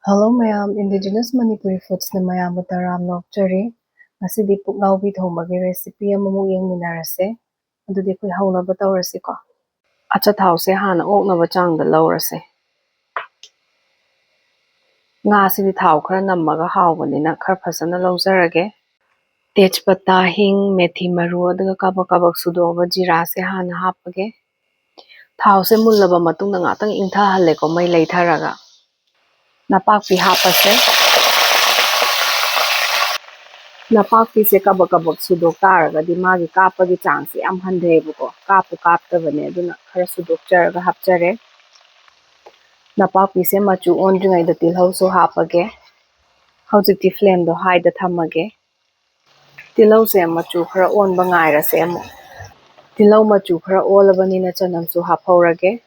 Hello mayam, Indigenous Manipuri foods na mayam taram nokchari. Masidi Puklaobi thongba recipe amamu yengminarase. Adudi koi haunaba tawrase ko. Acha thause hana oknaba changda lawrase. Nga sidi thaw khara nammaga hawbanina khara phasana lawjarage. Tejpata, Hing, Methi maru adaga kabak sudoba Jeera se hana hapage. Thause mullaba matungda ngatang ingthahalle ko mai leitharaga. Napakpi hapase. Napakpi se kabak sudok taragadi magi kapagi changse yam handhebuko. Kaptabane aduna khara sudok charaga hapchare. Napakpi se machu ondringaida tilhau so hapage. Haujikti flame do high da thamage. Tilhau se machu khara onba ngairase amu. Tilhau machu khara olabanina chanam so haphaurage.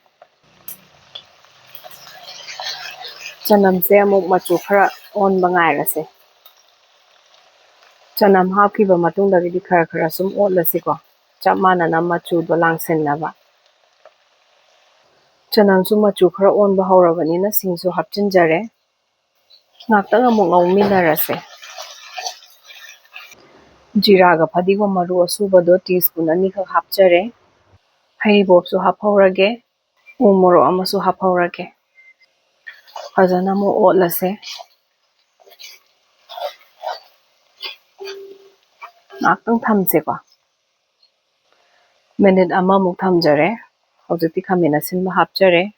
Chanam se amu machu khara onba ngairase. Chanam hapkiba matungdagidi khara sum otlasiko. Chap manana machu do langsinnaba. Chanamsu machu khara onba haurabanina singsu hapchinjare. Ngaktang amuk ngauminarase. Jeera ga fadigom maru asubado teaspoon anikak hapchare. Heiribop su haphaurage. Umoro amasu haphaurage. Fazana mu otlase. Ngaktang thamseko. Minute amamuk thamjare. Haujikti khamina sinba hapchare.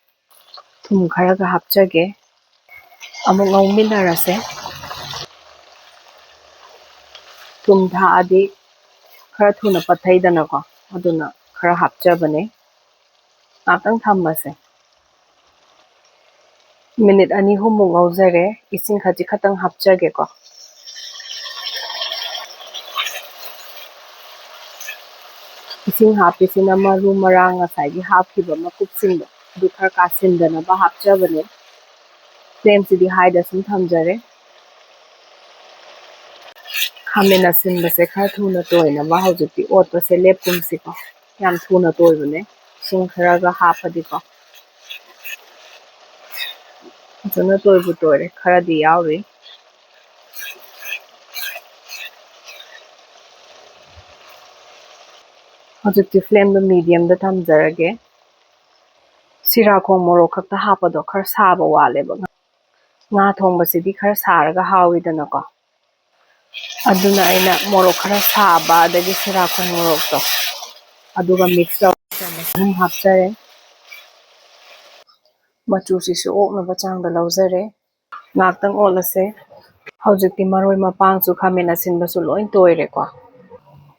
Thum kharaga hapchage. Amuk ngauminarase. Thum thaadi khara thuna pathaidanako. Aduna khara hapchabane. Ngaktang thambase. Minute ani humuk ngaujare. Ising khaji khatang hapchage ko. Ising hapisina maru marang ngasai hapkiba makupsingdo. Du khara kasindanaba hapchabane. Flame sidi high da sum thamjare. Khamina sinbase khara thuna toinaba haujikti otpase leptumsiko. Yam thuna toibane. Sing kharaga hapadiko. Jana toibu toire khara di yauri. Haujikti flame do medium da thamjarage. Sirakhong morok khakta hapado khara saba waleba. Nga thongba sidi khara saraga hawidanako. Aduna aina morok khara saba adagi Sirakhong morok to. Aduga mix tawrase hapchare. Machu sisu oknaba changda lawjare. Ngaktang otlase. Haujikti maroi mapangsu khamina sinbasu loin toireko.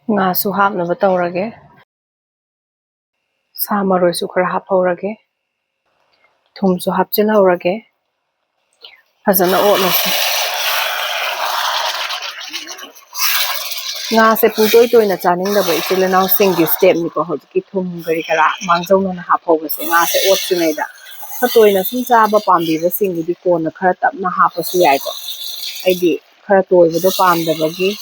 Nga su hapnaba tawrage. Sa maroi su khara haphaurage. Thum su hapchilhaurage. Fazana otlase. Nga se putoi toina chaningdaba ichilanau singi step niko haujikti thum gari kara mangjauna haphaubase nga se otringaida. Toina sum chaba pambiba singidi kona khara tapna hapasu yaiko. Aidi khara toibado pamdabagi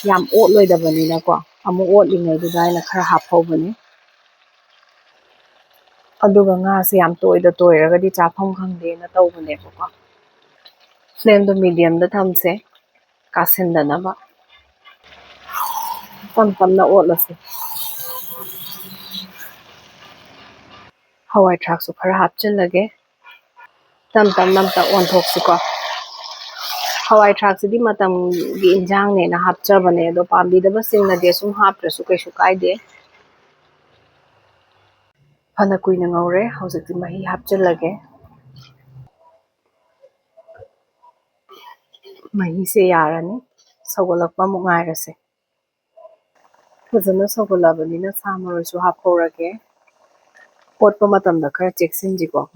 yam otloidabanina ko. Amu otlingaidudha aina khara haphaubane. Aduga nga se yam toiragadi chafam khangdena tawbanebako. Flame do medium da thamse. Kasindanaba. Tamna otlase. Hawai thrak su khara hapchillage. Namta onthoksiko. Hawai thrak sidi matamgi injang ne na hapchabane do pambidaba singna de sum haprasu kaisu kaide. Phana kuina ngaure haujikti mahi hapchillage. Mahi se yarani. Sawalakpa amuk ngairase. Fazana sawalabanina sa maroi su haphaurage. Otpa matamda khara cheksinjiko.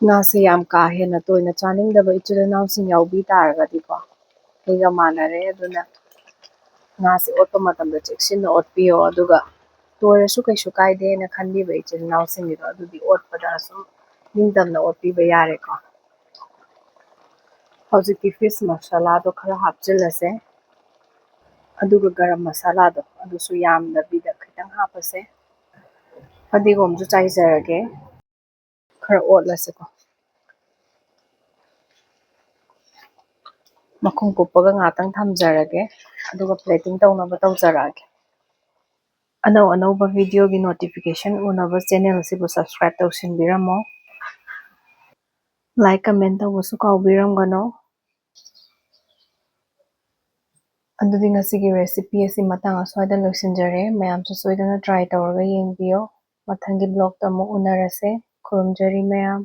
Nga se yam ka hena toina chaningdaba ichilanau sing yaubi taragadiko. Higa manare aduna. Nga se otpa matamda cheksinna otpiyo aduga. Toirasu kaisu kaide na khandiba ichilanau singido adudi otpada sum ningdamna otpiba yareko. Haujikti fishmasala do khara hapchillase. Aduga garam masala do adusu yamdabida khitang hapase. Fadigomju chaijarage. Khara otlaseko. ꯃꯈꯨꯝ ꯀꯨꯞꯄꯒ ꯉꯥꯛꯇꯪ ꯊꯝꯖꯔꯒꯦ ꯑꯗꯨꯒ plating ꯇꯧꯅꯕ ꯇꯧꯖꯔꯛꯑꯒꯦ ꯑꯅꯧ ꯑꯅꯧꯕ ꯚꯤꯗꯤꯑꯣꯒꯤ notification ꯎꯅꯕ ꯆꯦꯅꯦꯜꯁꯤꯕꯨ subscribe ꯇꯧꯁꯤꯟꯕꯤꯔꯝꯃꯣ like ꯀꯃꯦꯟ ꯇꯧꯕꯁꯨ ꯀꯥꯎꯕꯤꯔꯝꯒꯅꯣ ꯑꯗꯨꯗꯤ ꯉꯁꯤꯒꯤ ꯔꯦꯁꯤꯄꯤ ꯑꯁꯤ ꯃꯇꯥꯡ ꯑꯁ꯭ꯋꯥꯏꯗ ꯂꯣꯏꯁꯤꯟꯖꯔꯦ ꯃꯌꯥꯝꯁꯨ ꯁꯣꯏꯗꯅ ꯇ꯭ꯔꯥꯏ ꯇꯧꯔꯒ ꯌꯦꯡꯕꯤꯌꯣ ꯃꯊꯪꯒꯤ ꯕ꯭ꯂꯣꯒꯇ ꯑꯃꯨꯛ ꯎꯅꯔꯁꯦ ꯈꯨꯔꯨꯝꯖꯔꯤ ꯃꯌꯥꯝ